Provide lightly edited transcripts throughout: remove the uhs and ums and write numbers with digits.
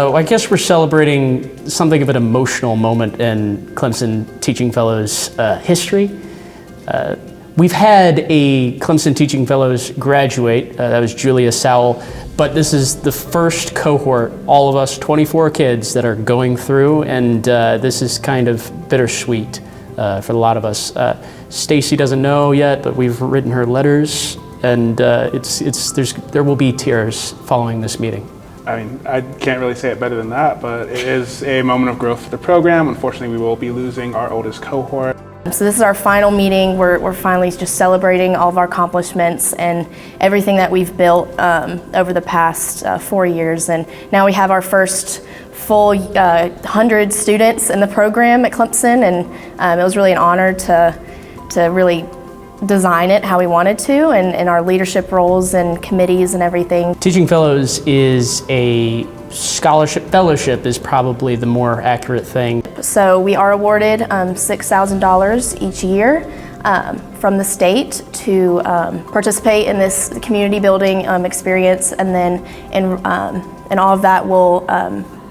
I guess we're celebrating something of an emotional moment in Clemson Teaching Fellows history. We've had a Clemson Teaching Fellows graduate, that was Julia Sowell, but this is the first cohort, all of us 24 kids that are going through, and this is kind of bittersweet for a lot of us. Stacy doesn't know yet, but we've written her letters, and there will be tears following this meeting. I mean, I can't really say it better than that, but it is a moment of growth for the program. Unfortunately, we will be losing our oldest cohort. So this is our final meeting. We're finally just celebrating all of our accomplishments and everything that we've built over the past 4 years. And now we have our first full 100 students in the program at Clemson, and it was really an honor to really design it how we wanted to, and our leadership roles and committees and everything. Teaching Fellows is a scholarship. Fellowship is probably the more accurate thing. So we are awarded $6,000 each year from the state to participate in this community building experience, and then and all of that will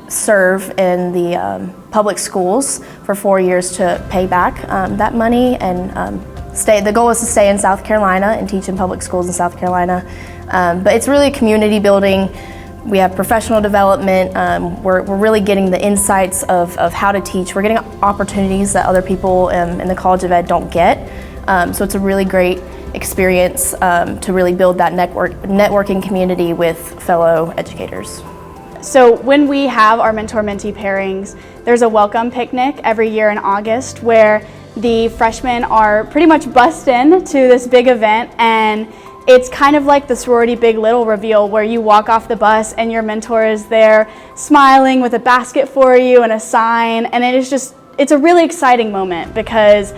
serve in the public schools for 4 years to pay back that money and the goal is to stay in South Carolina and teach in public schools in South Carolina. But it's really community building. We have professional development. We're really getting the insights of how to teach. We're getting opportunities that other people in the College of Ed don't get. So it's a really great experience to really build that networking community with fellow educators. So when we have our mentor-mentee pairings, there's a welcome picnic every year in August where the freshmen are pretty much bussed in to this big event, and it's kind of like the sorority Big Little reveal where you walk off the bus and your mentor is there smiling with a basket for you and a sign, and it's a really exciting moment because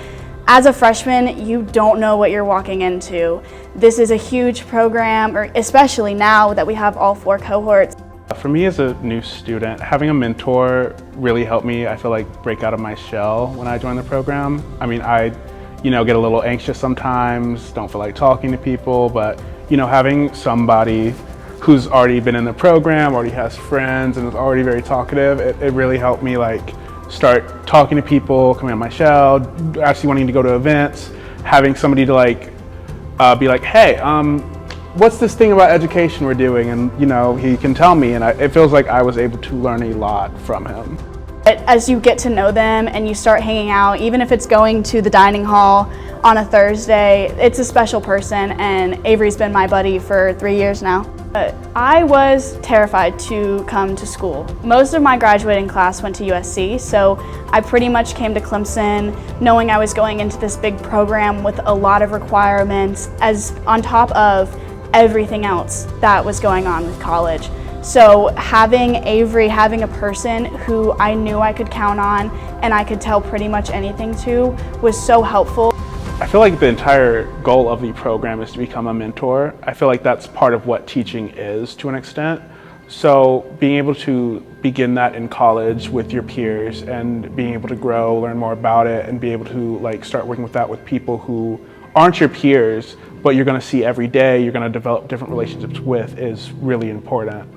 as a freshman, you don't know what you're walking into. This is a huge program, especially now that we have all 4 cohorts. For me as a new student, having a mentor really helped me, I feel like, break out of my shell when I joined the program. I mean, I get a little anxious sometimes, don't feel like talking to people, but having somebody who's already been in the program, already has friends, and is already very talkative, it really helped me start talking to people, coming out of my shell, actually wanting to go to events, having somebody to be like, hey, what's this thing about education we're doing? And he can tell me, and it feels like I was able to learn a lot from him. As you get to know them and you start hanging out, even if it's going to the dining hall on a Thursday, it's a special person, and Avery's been my buddy for 3 years now. I was terrified to come to school. Most of my graduating class went to USC, so I pretty much came to Clemson knowing I was going into this big program with a lot of requirements, as on top of everything else that was going on with college. So having Avery, having a person who I knew I could count on and I could tell pretty much anything to, was so helpful. I feel like the entire goal of the program is to become a mentor. I feel like that's part of what teaching is to an extent. So being able to begin that in college with your peers and being able to grow, learn more about it, and be able to start working with that with people who aren't your peers, but you're going to see every day, you're going to develop different relationships with, is really important.